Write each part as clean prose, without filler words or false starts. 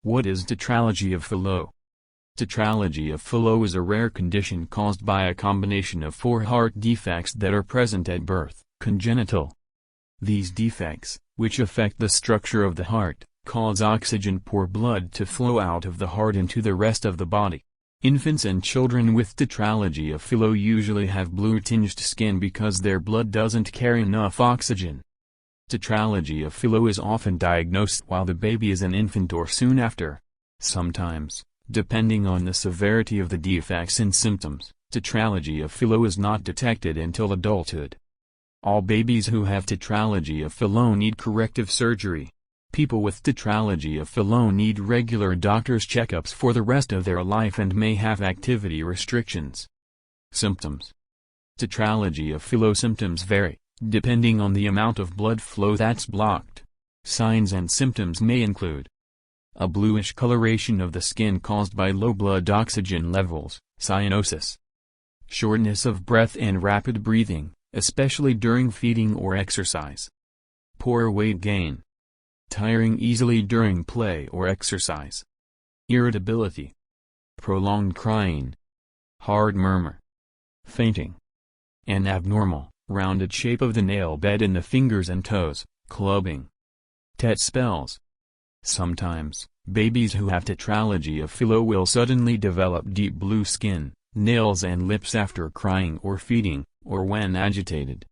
What is tetralogy of Fallot? Tetralogy of Fallot is a rare condition caused by a combination of 4 heart defects that are present at birth, congenital. These defects, which affect the structure of the heart, cause oxygen-poor blood to flow out of the heart into the rest of the body. Infants and children with tetralogy of Fallot usually have blue-tinged skin because their blood doesn't carry enough oxygen. Tetralogy of Fallot is often diagnosed while the baby is an infant or soon after. Sometimes, depending on the severity of the defects and symptoms, tetralogy of Fallot is not detected until adulthood. All babies who have tetralogy of Fallot need corrective surgery. People with tetralogy of Fallot need regular doctor's checkups for the rest of their life and may have activity restrictions. Symptoms. Tetralogy of Fallot symptoms vary, depending on the amount of blood flow that's blocked. Signs and symptoms may include a bluish coloration of the skin caused by low blood oxygen levels, cyanosis, shortness of breath and rapid breathing, especially during feeding or exercise, poor weight gain, tiring easily during play or exercise, irritability, prolonged crying, hard murmur, fainting, an abnormal, rounded shape of the nail bed in the fingers and toes, clubbing. Tet spells. Sometimes, babies who have tetralogy of Fallot will suddenly develop deep blue skin, nails and lips after crying or feeding, or when agitated.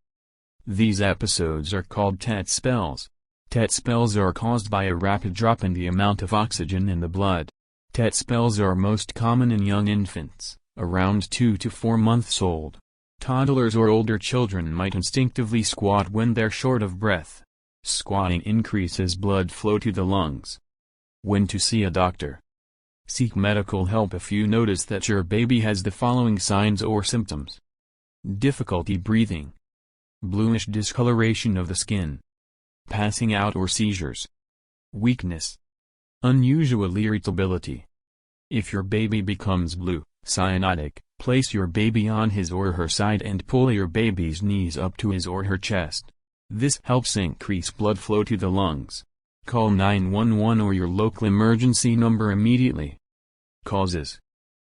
These episodes are called tet spells. Tet spells are caused by a rapid drop in the amount of oxygen in the blood. Tet spells are most common in young infants, around 2 to 4 months old. Toddlers or older children might instinctively squat when they're short of breath. Squatting increases blood flow to the lungs. When to see a doctor. Seek medical help if you notice that your baby has the following signs or symptoms. Difficulty breathing. Bluish discoloration of the skin. Passing out or seizures. Weakness. Unusual irritability. If your baby becomes blue, cyanotic, place your baby on his or her side and pull your baby's knees up to his or her chest. This helps increase blood flow to the lungs. Call 911 or your local emergency number immediately. Causes.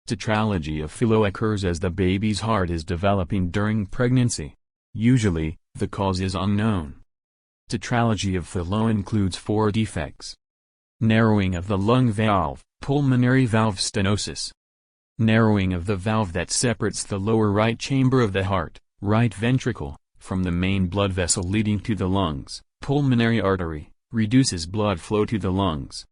Tetralogy of Fallot occurs as the baby's heart is developing during pregnancy. Usually, the cause is unknown. Tetralogy of Fallot includes 4 defects. Narrowing of the lung valve, pulmonary valve stenosis. Narrowing of the valve that separates the lower right chamber of the heart, right ventricle, from the main blood vessel leading to the lungs, pulmonary artery, reduces blood flow to the lungs.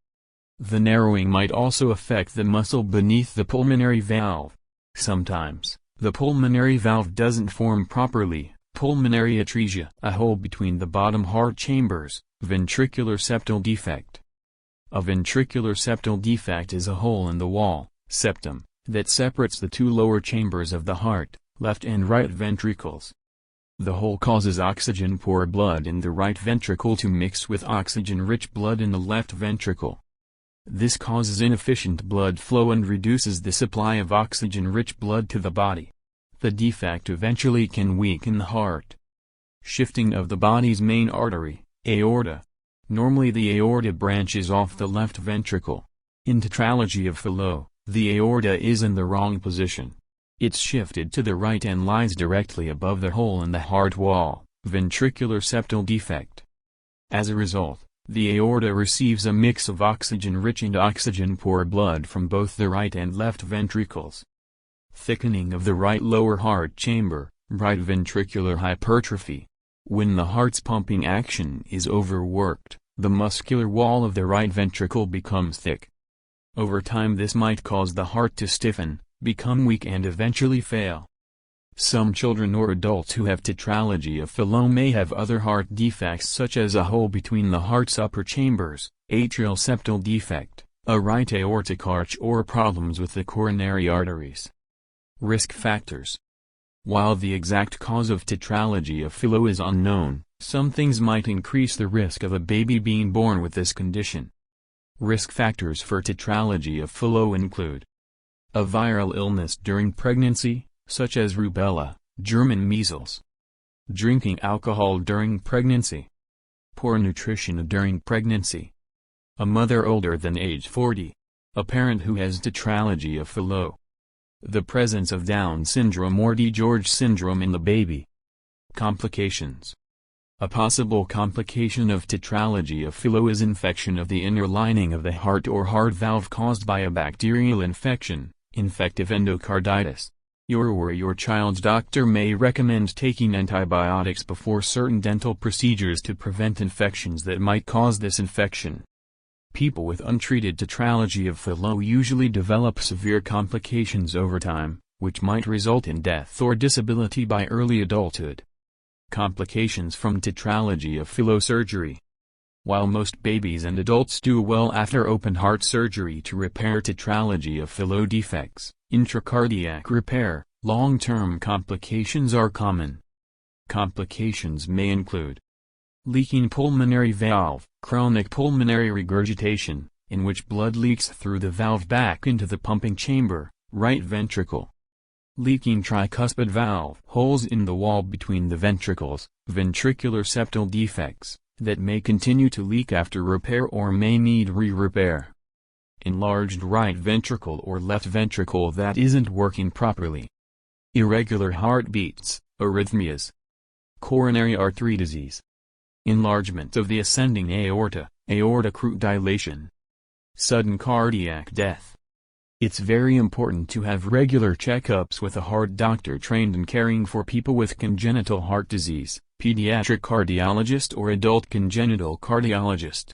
The narrowing might also affect the muscle beneath the pulmonary valve. Sometimes, the pulmonary valve doesn't form properly, pulmonary atresia, a hole between the bottom heart chambers, ventricular septal defect. A ventricular septal defect is a hole in the wall, septum, that separates the 2 lower chambers of the heart, left and right ventricles. The hole causes oxygen-poor blood in the right ventricle to mix with oxygen-rich blood in the left ventricle. This causes inefficient blood flow and reduces the supply of oxygen-rich blood to the body. The defect eventually can weaken the heart. Shifting of the body's main artery, aorta. Normally the aorta branches off the left ventricle. In tetralogy of Fallot, the aorta is in the wrong position. It's shifted to the right and lies directly above the hole in the heart wall, ventricular septal defect. As a result, the aorta receives a mix of oxygen-rich and oxygen-poor blood from both the right and left ventricles. Thickening of the right lower heart chamber, right ventricular hypertrophy. When the heart's pumping action is overworked, the muscular wall of the right ventricle becomes thick. Over time this might cause the heart to stiffen, become weak and eventually fail. Some children or adults who have tetralogy of Fallot may have other heart defects such as a hole between the heart's upper chambers, atrial septal defect, a right aortic arch or problems with the coronary arteries. Risk factors. While the exact cause of tetralogy of Fallot is unknown, some things might increase the risk of a baby being born with this condition. Risk factors for tetralogy of Fallot include a viral illness during pregnancy, such as rubella, German measles. Drinking alcohol during pregnancy. Poor nutrition during pregnancy. A mother older than age 40. A parent who has Tetralogy of Fallot. The presence of Down syndrome or DiGeorge syndrome in the baby. Complications. A possible complication of Tetralogy of Fallot is infection of the inner lining of the heart or heart valve caused by a bacterial infection, infective endocarditis. Your child's doctor may recommend taking antibiotics before certain dental procedures to prevent infections that might cause this infection. People with untreated Tetralogy of Fallot usually develop severe complications over time, which might result in death or disability by early adulthood. Complications from Tetralogy of Fallot surgery. While most babies and adults do well after open heart surgery to repair Tetralogy of Fallot defects, intracardiac repair, long-term complications are common. Complications may include leaking pulmonary valve, chronic pulmonary regurgitation, in which blood leaks through the valve back into the pumping chamber, right ventricle. Leaking tricuspid valve, holes in the wall between the ventricles, ventricular septal defects, that may continue to leak after repair or may need re-repair. Enlarged right ventricle or left ventricle that isn't working properly. Irregular heartbeats, arrhythmias. Coronary artery disease. Enlargement of the ascending aorta, aortic root dilation. Sudden cardiac death. It's very important to have regular checkups with a heart doctor trained in caring for people with congenital heart disease, pediatric cardiologist or adult congenital cardiologist.